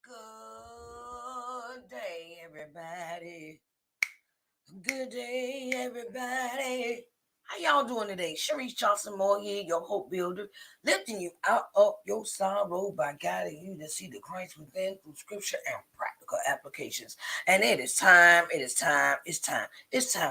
Good day, everybody. Good day, everybody. How y'all doing today? Sharice Johnson Moore here, your hope builder, lifting you out of your sorrow by guiding you to see the Christ within through scripture and practical applications. And it's time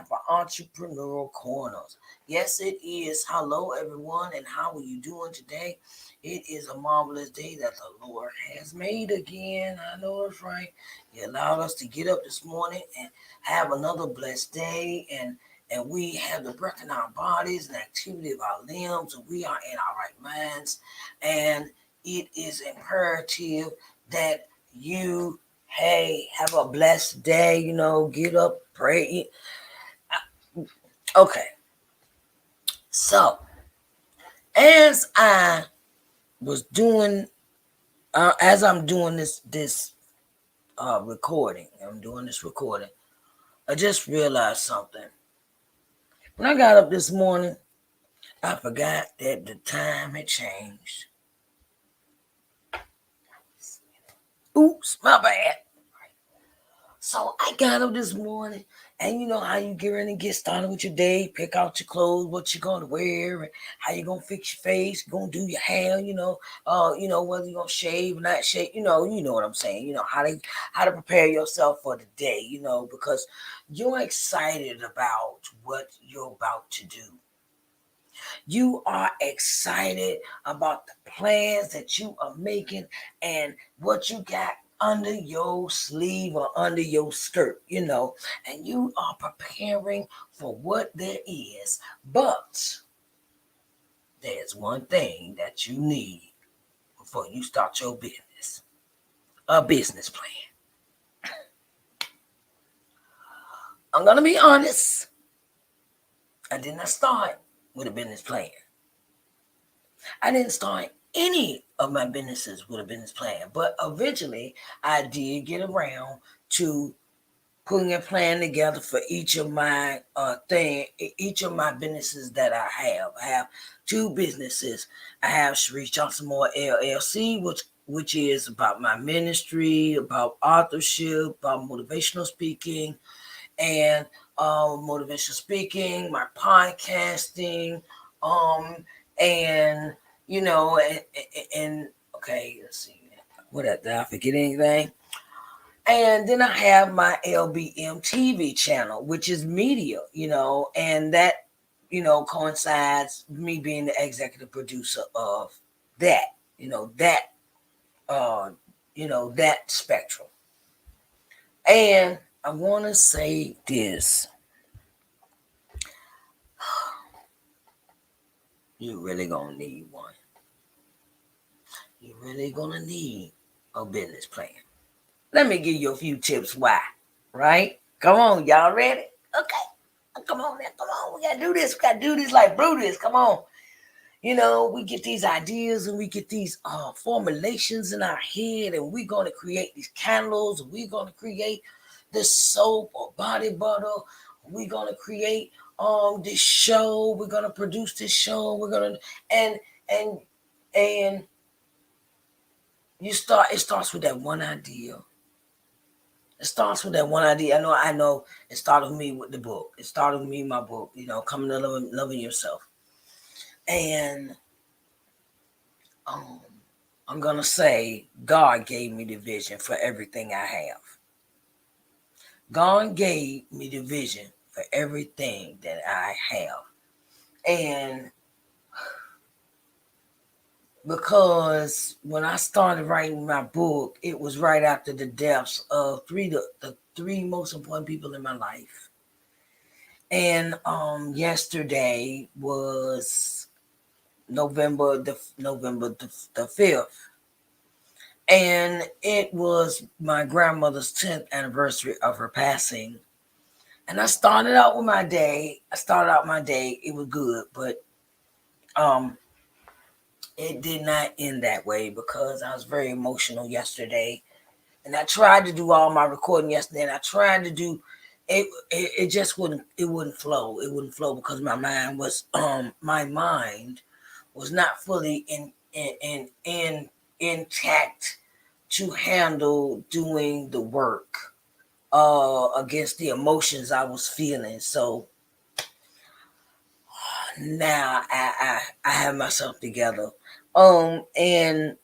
for Entrepreneurial Corners. Yes, it is. Hello, everyone, and how are you doing today? It is a marvelous day that the Lord has made again. I know it's right. He allowed us to get up this morning and have another blessed day, and we have the breath in our bodies and activity of our limbs, and we are in our right minds. And it is imperative that you, hey, have a blessed day, get up, pray. Okay, so as I was doing, as I'm doing this recording, I just realized something. When I got up this morning, I forgot that the time had changed. Oops, my bad. So I got up this morning, and you know how you get ready and get started with your day, pick out your clothes, what you're gonna wear, and how you gonna fix your face, gonna do your hair, whether you're gonna shave or not shave, you know what I'm saying, how to prepare yourself for the day, because you're excited about what you're about to do. You are excited about the plans that you are making and what you got under your sleeve or under your skirt, and you are preparing for what there is. But there's one thing that you need before you start your business: a business plan. I'm going to be honest. I did not start with a business plan. I didn't start any of my businesses with a business plan, but eventually I did get around to putting a plan together for each of my each of my businesses that I have. I have two businesses. I have Sharice Johnson Moore LLC, which is about my ministry, about authorship, about motivational speaking, and my podcasting, and and okay, let's see, did I forget anything? And then I have my LBM TV channel, which is media, and that, coincides me being the executive producer of that, uh, that spectrum. And I want to say this. You really gonna need one. You're really gonna need a business plan. Let me give you a few tips why. Right? Come on, y'all ready? Okay. Come on now, come on. We gotta do this. We gotta do this like Brutus. Come on. We get these ideas and we get these formulations in our head, and we're gonna create these candles, and we're gonna create this soap or body butter. We're gonna create this show. We're gonna produce this show. We're gonna and and and it starts with that one idea. It starts with that one idea. I know it started with me with the book. It started with me my book, coming to loving yourself. And I'm gonna say God gave me the vision for everything I have. God gave me the vision for everything that I have. And because when I started writing my book, it was right after the deaths of the three most important people in my life. And yesterday was November the 5th. And it was my grandmother's 10th anniversary of her passing. And I started out with my day. It was good, but it did not end that way because I was very emotional yesterday. And I tried to do all my recording yesterday, and I tried to do it. It just wouldn't flow. It wouldn't flow because my mind was not fully in intact to handle doing the work against the emotions I was feeling. So now I have myself together. And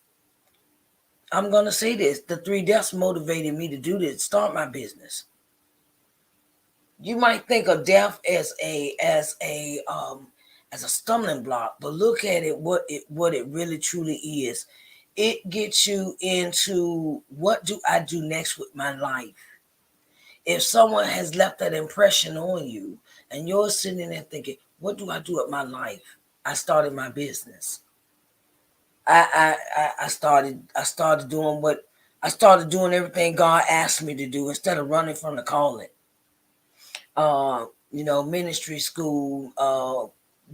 I'm gonna say this: the 3 deaths motivated me to do this, start my business. You might think of death as a stumbling block, but look at it what it really truly is. It gets you into, what do I do next with my life? If someone has left that impression on you and you're sitting there thinking, what do I do with my life? I started my business. I started doing everything God asked me to do instead of running from the calling. Ministry school,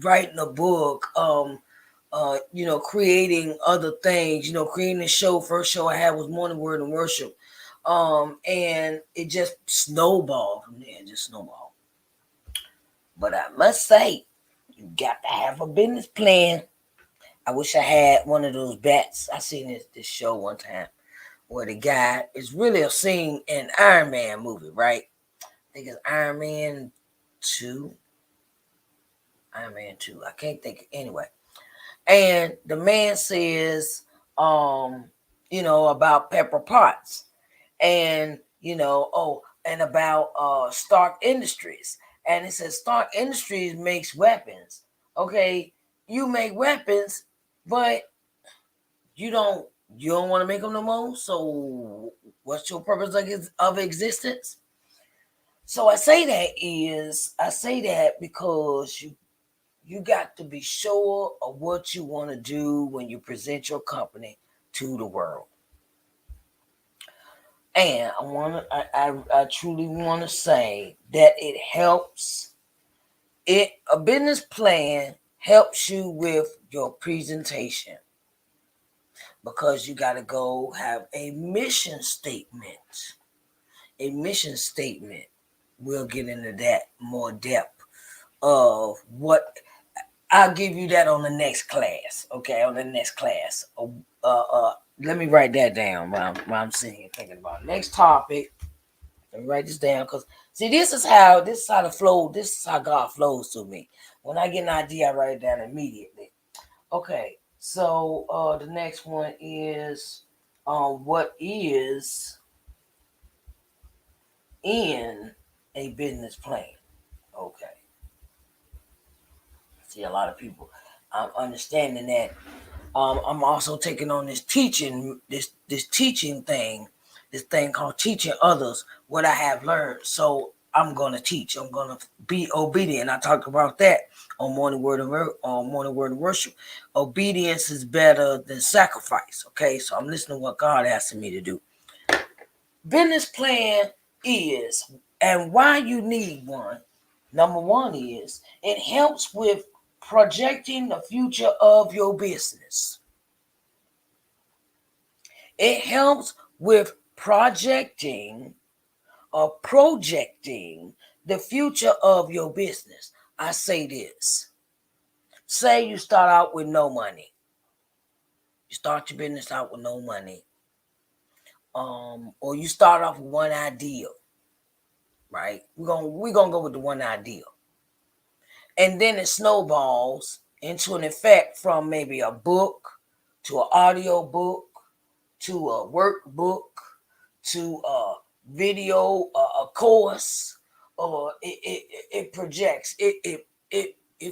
writing a book, creating other things, creating a show. First show I had was Morning Word and Worship. And it just snowballed from there, just snowballed. But I must say, you got to have a business plan. I wish I had one of those bats. I seen this show one time where the guy is really a scene in Iron Man movie, right? I think it's Iron Man 2. Iron Man 2. I can't think anyway. And the man says, about Pepper Potts. And, and about Stark Industries. And it says Stark Industries makes weapons. Okay, you make weapons, but you don't want to make them no more. So what's your purpose of existence? So I say that because you got to be sure of what you want to do when you present your company to the world. And I truly want to say that it helps. A business plan helps you with your presentation, because you got to go have a mission statement. A mission statement. We'll get into that more depth of what. I'll give you that on the next class. Okay, on the next class. Let me write that down while I'm sitting here thinking about it. Next topic. Let me write this down, because see, this is how the flow. This is how God flows to me. When I get an idea, I write it down immediately. Okay, so the next one is what is in a business plan. Okay. See, a lot of people, I'm understanding that. I'm also taking on this teaching thing, this thing called teaching others what I have learned. So I'm gonna teach. I'm gonna be obedient. I talked about that on Morning Word and Worship. Obedience is better than sacrifice. Okay, so I'm listening to what God asked me to do. Business plan is, and why you need one. Number one is, it helps with projecting the future of your business. It helps with projecting the future of your business. I say this. Say you start out with no money. You start your business out with no money. Or you start off with one idea. Right? We're gonna go with the one idea. And then it snowballs into an effect from maybe a book to an audio book to a workbook to a video, a course, or it projects. It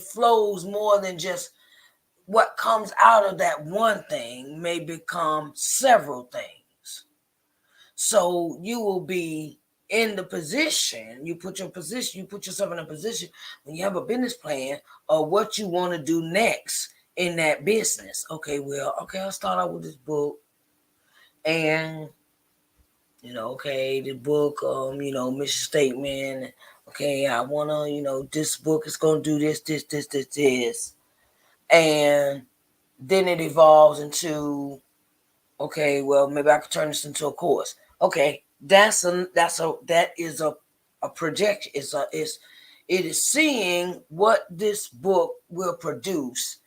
flows more than just what comes out of that one thing may become several things. So you will be in the position, you put yourself in a position when you have a business plan of what you want to do next in that business. Okay, I'll start out with this book. And the book, mission statement. Okay, I wanna, this book is gonna do this. And then it evolves into, okay, well, maybe I could turn this into a course. Okay, that is a projection. It is seeing what this book will produce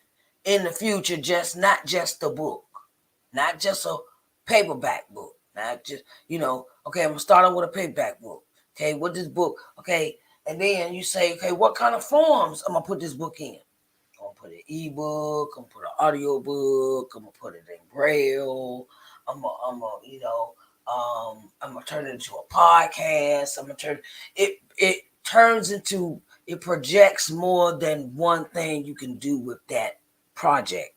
in the future, not just the book, not just a paperback book. Not just, okay, I'm gonna start out with a paperback book. Okay, what this book, okay, and then you say, okay, what kind of forms I'm gonna put this book in? I'm gonna put an ebook, I'm gonna put an audio book, I'm gonna put it in braille, I'm gonna turn it into a podcast. It turns into, it projects more than one thing you can do with that project.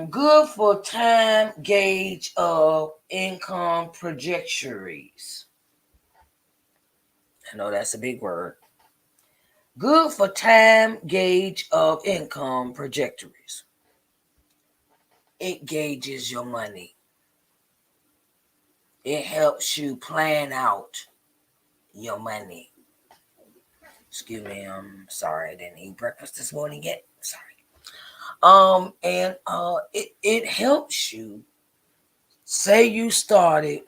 Good for time gauge of income trajectories. I know that's a big word. Good for time gauge of income trajectories. It gauges your money. It helps you plan out your money. Excuse me, I'm sorry, I didn't eat breakfast this morning yet. Sorry. It helps you. Say you started.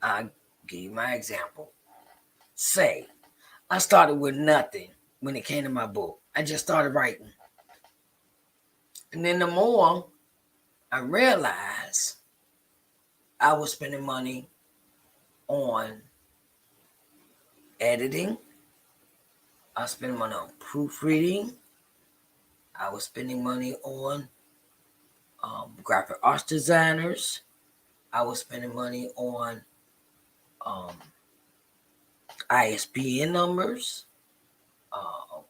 I'll give you my example. Say I started with nothing when it came to my book. I just started writing. And then the more I realized I was spending money on editing, I was spending money on proofreading, I was spending money on graphic arts designers, I was spending money on ISBN numbers, I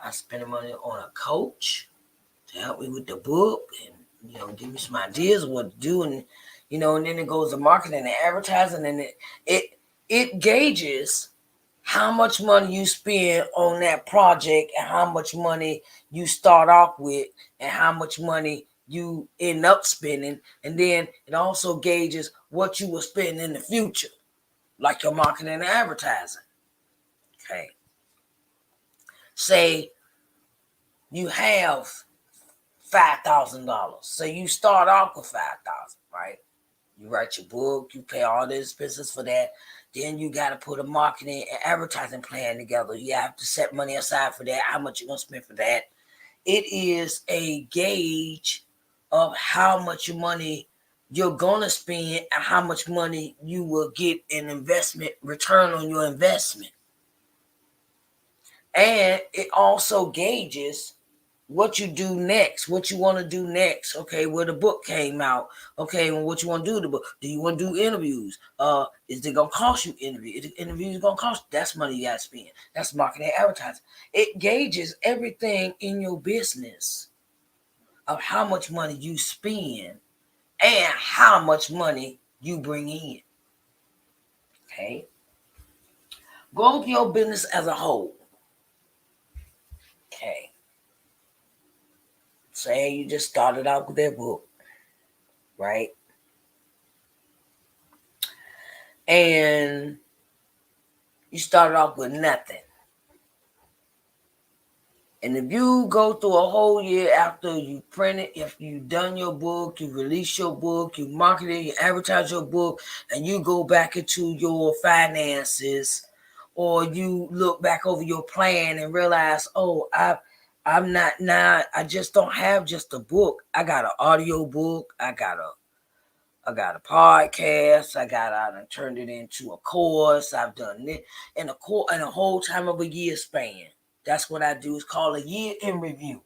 was spending money on a coach to help me with the book and give me some ideas of what to do, and and then it goes to marketing and advertising, and it gauges how much money you spend on that project and how much money you start off with and how much money you end up spending, and then it also gauges what you will spend in the future, like your marketing and advertising. Okay, say you have $5,000. So you start off with $5,000, right? You write your book, you pay all the expenses for that. Then you got to put a marketing and advertising plan together. You have to set money aside for that, how much you're going to spend for that. It is a gauge of how much money you're going to spend and how much money you will get in investment, return on your investment. And it also gauges what you do next, what you want to do next. Okay, where the book came out. Okay, well, what you want to do with the book? Do you want to do interviews? Is it gonna cost you interviews? If the interviews gonna cost you, that's money you gotta spend. That's marketing and advertising. It gauges everything in your business of how much money you spend and how much money you bring in. Okay, go with your business as a whole. Okay. Say you just started out with that book, right? And you started off with nothing. And if you go through a whole year after you print it, if you done your book, you release your book, you market it, you advertise your book, and you go back into your finances, or you look back over your plan and realize, oh, I'm not now. I just don't have just a book. I got an audio book. I got a podcast. I turned it into a course. I've done it in a whole time of a year span. That's what I do. It's called a year in review.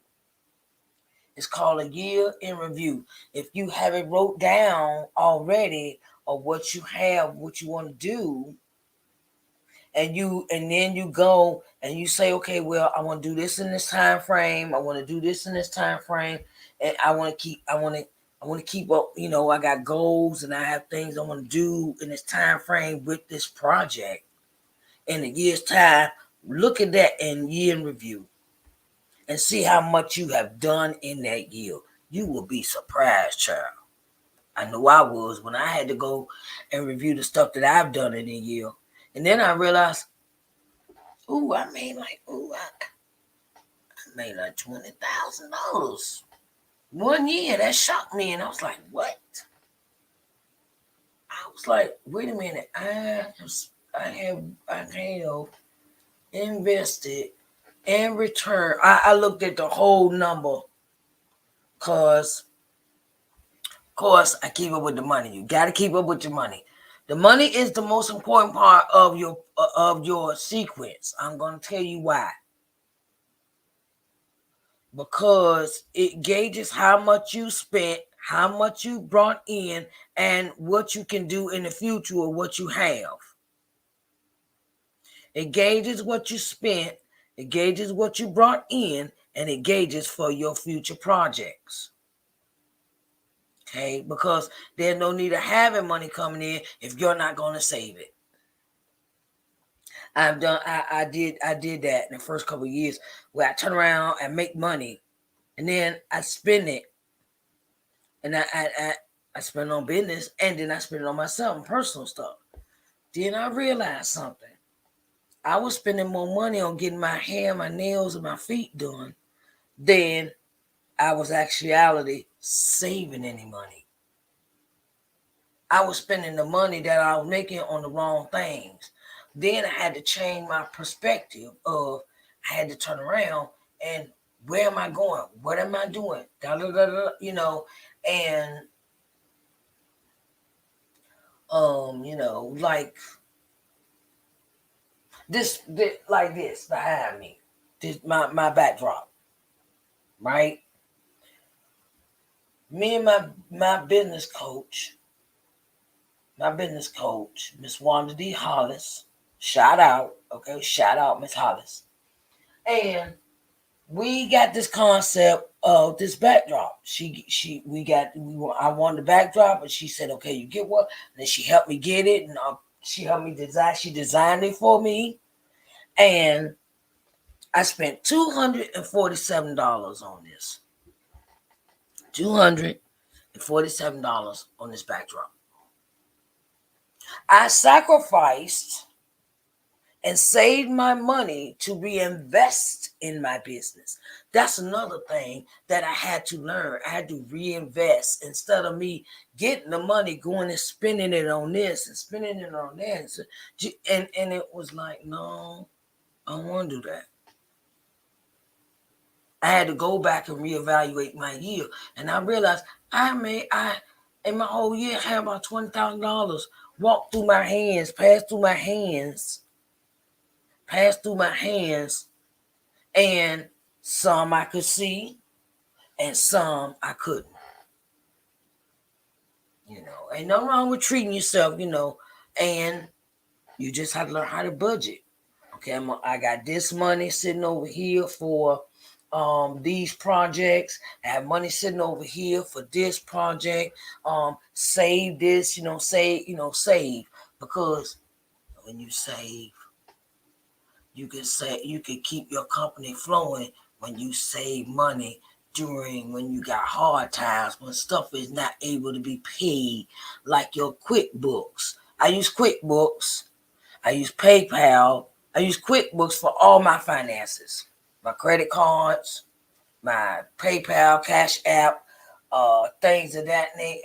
It's called a year in review. If you have it wrote down already of what you have, what you want to do, and then you go and you say, okay, well, I want to do this in this time frame. I want to do this in this time frame, and I want to keep up. I got goals and I have things I want to do in this time frame with this project. In a year's time, look at that in year in review and see how much you have done in that year. You will be surprised, child. I know I was when I had to go and review the stuff that I've done in a year. And then I realized, I made like $20,000 one year. That shocked me, and I was like, "What?" I was like, "Wait a minute! I have invested and returned." I looked at the whole number Cause of course I keep up with the money. You gotta keep up with your money. The money is the most important part of your sequence. I'm gonna tell you why. Because it gauges how much you spent, how much you brought in, and what you can do in the future or what you have. It gauges what you spent, it gauges what you brought in, and it gauges for your future projects. Okay, because there's no need of having money coming in if you're not going to save it. I did that in the first couple of years where I turn around and make money and then I spend it, and I spend it on business, and then I spend it on myself and personal stuff. Then I realized something. I was spending more money on getting my hair, my nails, and my feet done than I was actually saving any money. I was spending the money that I was making on the wrong things. Then I had to change my perspective of I had to turn around and where am I going? What am I doing? Da, da, da, da, and like this like this behind me. This my backdrop, right? Me and my business coach, Miss Wanda D. Hollis. Shout out, okay? Shout out, Miss Hollis. And we got this concept of this backdrop. I wanted the backdrop, and she said, "Okay, you get one." And then she helped me get it, and she helped me design. She designed it for me, and I spent $247 on this. $247 on this backdrop. I sacrificed and saved my money to reinvest in my business. That's another thing that I had to learn. I had to reinvest instead of me getting the money, going and spending it on this and spending it on that. And it was like, no, I don't want to do that. I had to go back and reevaluate my year. And I realized in my whole year, I had about $20,000 walk through my hands, pass through my hands, and some I could see and some I couldn't. Ain't nothing wrong with treating yourself, and you just have to learn how to budget. Okay, I got this money sitting over here for these projects. I have money sitting over here for this project. Save this, save, because when you save, you can keep your company flowing when you save money when you got hard times, when stuff is not able to be paid, like your QuickBooks. I use QuickBooks. I use PayPal. I use QuickBooks for all my finances, my credit cards, my PayPal, Cash App, things of that nature.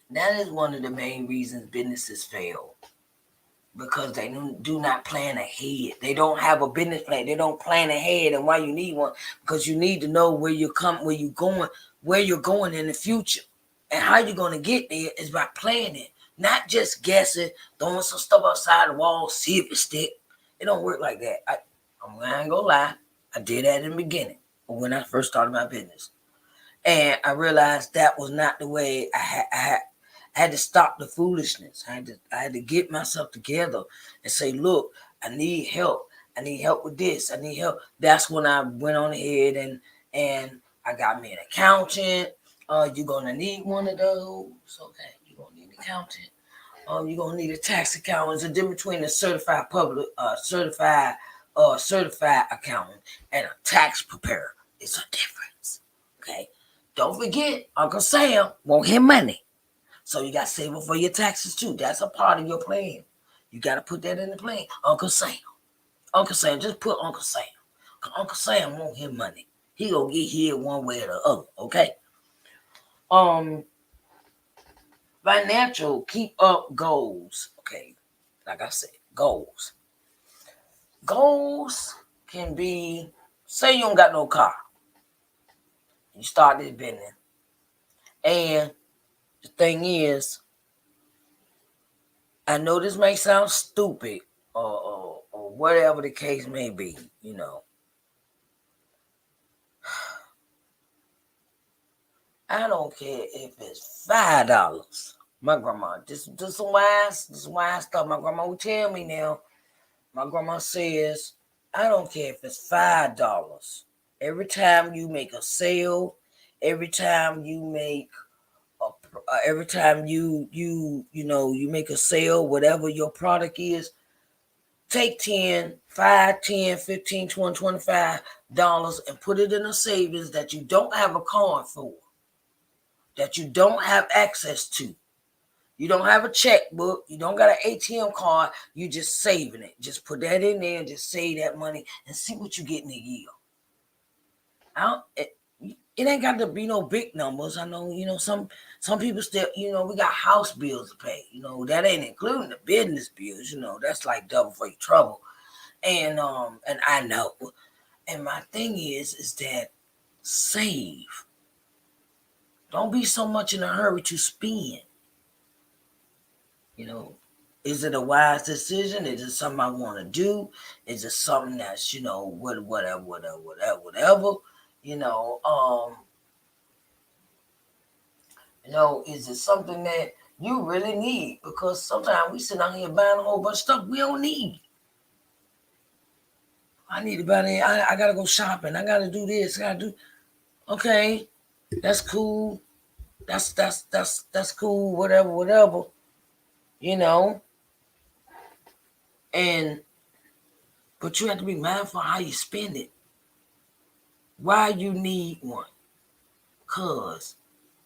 That is one of the main reasons businesses fail, because they do not plan ahead. They don't have a business plan. They don't plan ahead, and why you need one, because you need to know where you're going in the future. And how you're going to get there is by planning, not just guessing, throwing some stuff outside the wall, see if it stick. It don't work like that. I ain't going to lie. I did that in the beginning when I first started my business. And I realized that was not the way. I had to stop the foolishness. I had to get myself together and say, look, I need help. I need help with this. I need help. That's when I went on ahead and I got me an accountant. You're gonna need one of those. Okay, you're gonna need an accountant. You're gonna need a tax accountant. There's a difference between a certified accountant and a tax preparer. It's a difference. Okay. Don't forget, Uncle Sam want his money. So you got to save up for your taxes too. That's a part of your plan. You got to put that in the plan. Uncle Sam. Just put Uncle Sam. Uncle Sam want his money. He gonna get here one way or the other. Okay. Financial keep up goals. Okay. Like I said, goals. Goals can be, say you don't got no car. You start this business. And the thing is, I know this may sound stupid or whatever the case may be, I don't care if it's $5. My grandma, this some wise stuff. My grandma would tell me now. My grandma says, I don't care if it's $5. Every time you make a sale, every time you make every time you make a sale, whatever your product is, take 10, 5, 10, 15, 20, $25 and put it in a savings that you don't have a card for, that you don't have access to. You don't have a checkbook. You don't got an ATM card. You just saving it. Just put that in there and just save that money and see what you get in a year. It ain't got to be no big numbers. I know, some people still, we got house bills to pay. That ain't including the business bills. That's like double for your trouble. And I know. And my thing is that save. Don't be so much in a hurry to spend. Is it a wise decision? Is it something I want to do? Is it something that's, whatever. Is it something that you really need? Because sometimes we sit out here buying a whole bunch of stuff we don't need. I need to buy that. I gotta go shopping. I gotta do this. Okay, that's cool. That's cool. Whatever. But you have to be mindful how you spend it. Why you need one? Cause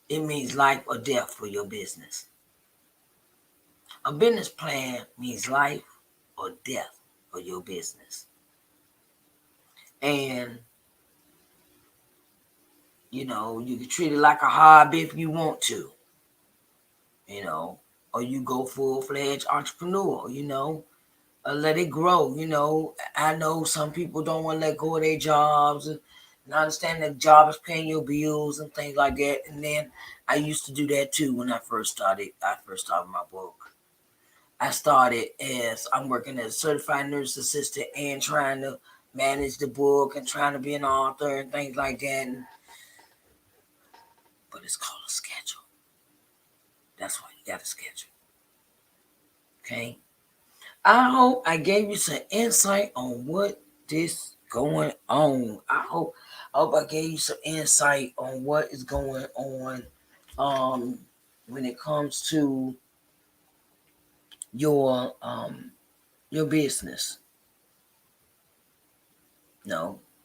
it means life or death for your business. A business plan means life or death for your business. And you can treat it like a hobby if you want to. Or you go full-fledged entrepreneur, let it grow. I know some people don't want to let go of their jobs, and I understand that job is paying your bills and things like that. And then I used to do that too when I first started my book. I started as I'm working as a certified nurse assistant and trying to manage the book and trying to be an author and things like that. But it's called a schedule. That's why you got a schedule. Okay? I hope I gave you some insight on what this going on. I hope I gave you some insight on what is going on when it comes to your business.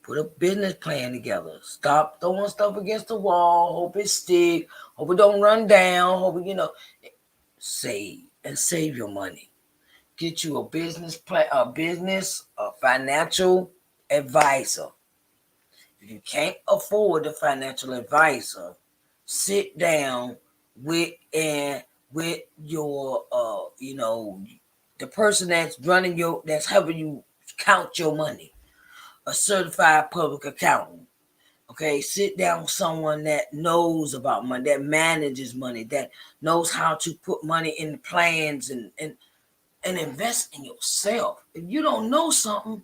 Put a business plan together. Stop throwing stuff against the wall. Hope it stick. Hope it don't run down. Hope it, save your money. Get you a business plan, a financial advisor. If you can't afford a financial advisor, sit down with your the person that's helping you count your money, a certified public accountant. Okay, sit down with someone that knows about money, that manages money, that knows how to put money in the plans and invest in yourself. If you don't know something,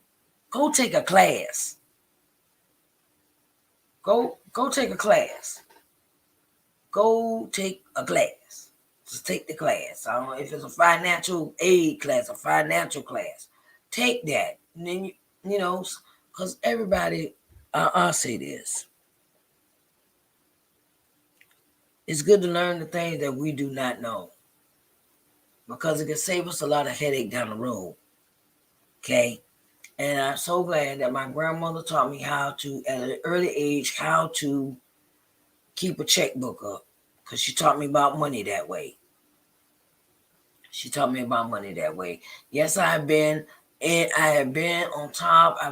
go take a class. Go take a class. Go take a class. Just take the class. I don't know if it's a financial aid class, a financial class. Take that. And then, because everybody, I'll say this. It's good to learn the things that we do not know, because it can save us a lot of headache down the road. Okay? And I'm so glad that my grandmother taught me how to, at an early age, how to keep a checkbook up. Because she taught me about money that way. Yes, I have been on top. I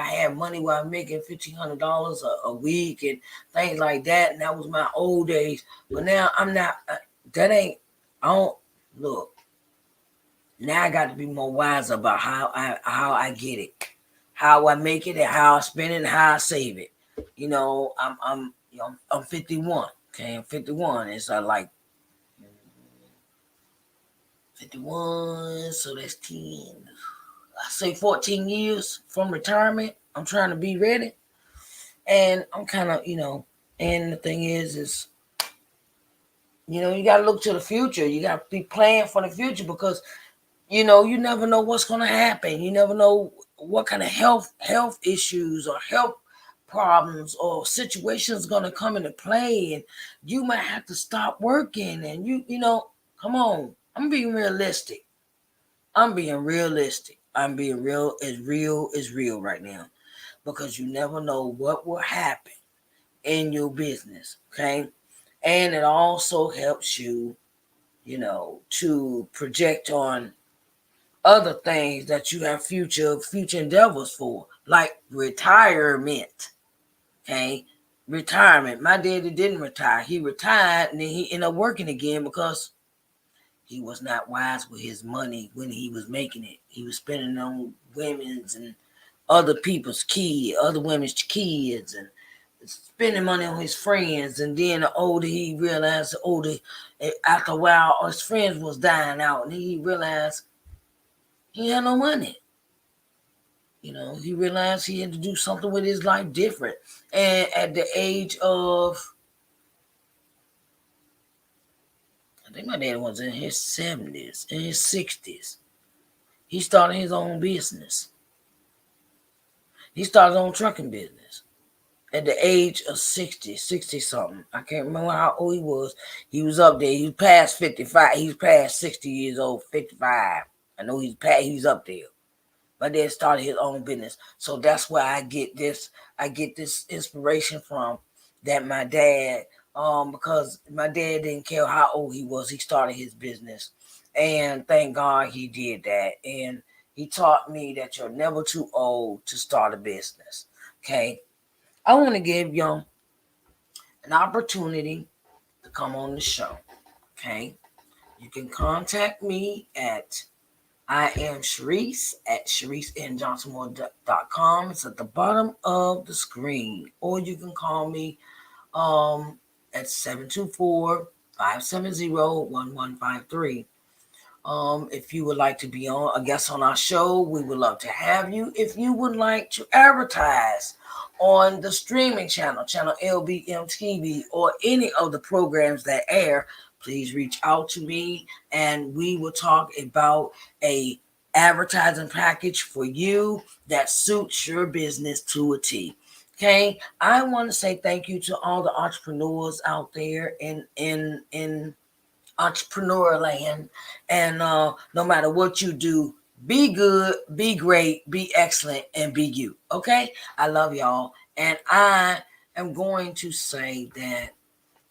had money where I'm making $1,500 a week and things like that. And that was my old days. But now I'm not, I don't, look, Now I got to be more wise about how I get it, how I make it, and how I spend it, and how I save it. I'm 51. Okay, I'm 51. It's like 51, so that's 10. I say 14 years from retirement. I'm trying to be ready, and I'm kind of And the thing is you got to look to the future. You got to be planning for the future because you never know what's going to happen. You never know what kind of health issues or health problems or situations going to come into play, and you might have to stop working. And come on, I'm being realistic. I'm being realistic. I'm being real. Real is real right now because you never know what will happen in your business. Okay, and it also helps you, to project on other things that you have future endeavors for, like retirement. Okay, retirement. My daddy didn't retire. He retired and then he ended up working again because he was not wise with his money when he was making it. He was spending it on women's and other women's kids, and spending money on his friends. And then the older he realized, after a while, his friends was dying out, and he realized he had no money. He realized he had to do something with his life different. And at the age of, I think my dad was in his 70s, in his 60s, he started his own business. He started his own trucking business at the age of 60 something. I can't remember how old he was. He was up there. He was past 55. He's past 60 years old, 55. I know he's up there. My dad started his own business. So that's where I get this inspiration from, that my dad, because my dad didn't care how old he was, he started his business. And thank God he did that. And he taught me that you're never too old to start a business. Okay. I want to give y'all an opportunity to come on the show. Okay. You can contact me at I am Sharice at ShariceNJohnsonMoore.com. It's at the bottom of the screen. Or you can call me at 724-570-1153. If you would like to be on a guest on our show, we would love to have you. If you would like to advertise on the streaming channel LBM TV, or any of the programs that air, please reach out to me and we will talk about a advertising package for you that suits your business to a T. Okay, I want to say thank you to all the entrepreneurs out there in entrepreneurial land. And no matter what you do, be good, be great, be excellent, and be you. Okay, I love y'all, and I am going to say that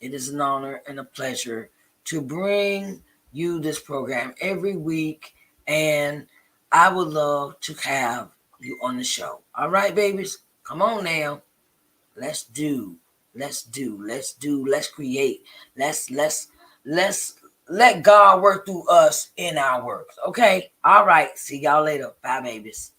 it is an honor and a pleasure to bring you this program every week, and I would love to have you on the show. All right, babies, come on now. Let's create. Let's let God work through us in our works. Okay? All right. See y'all later. Bye, babies.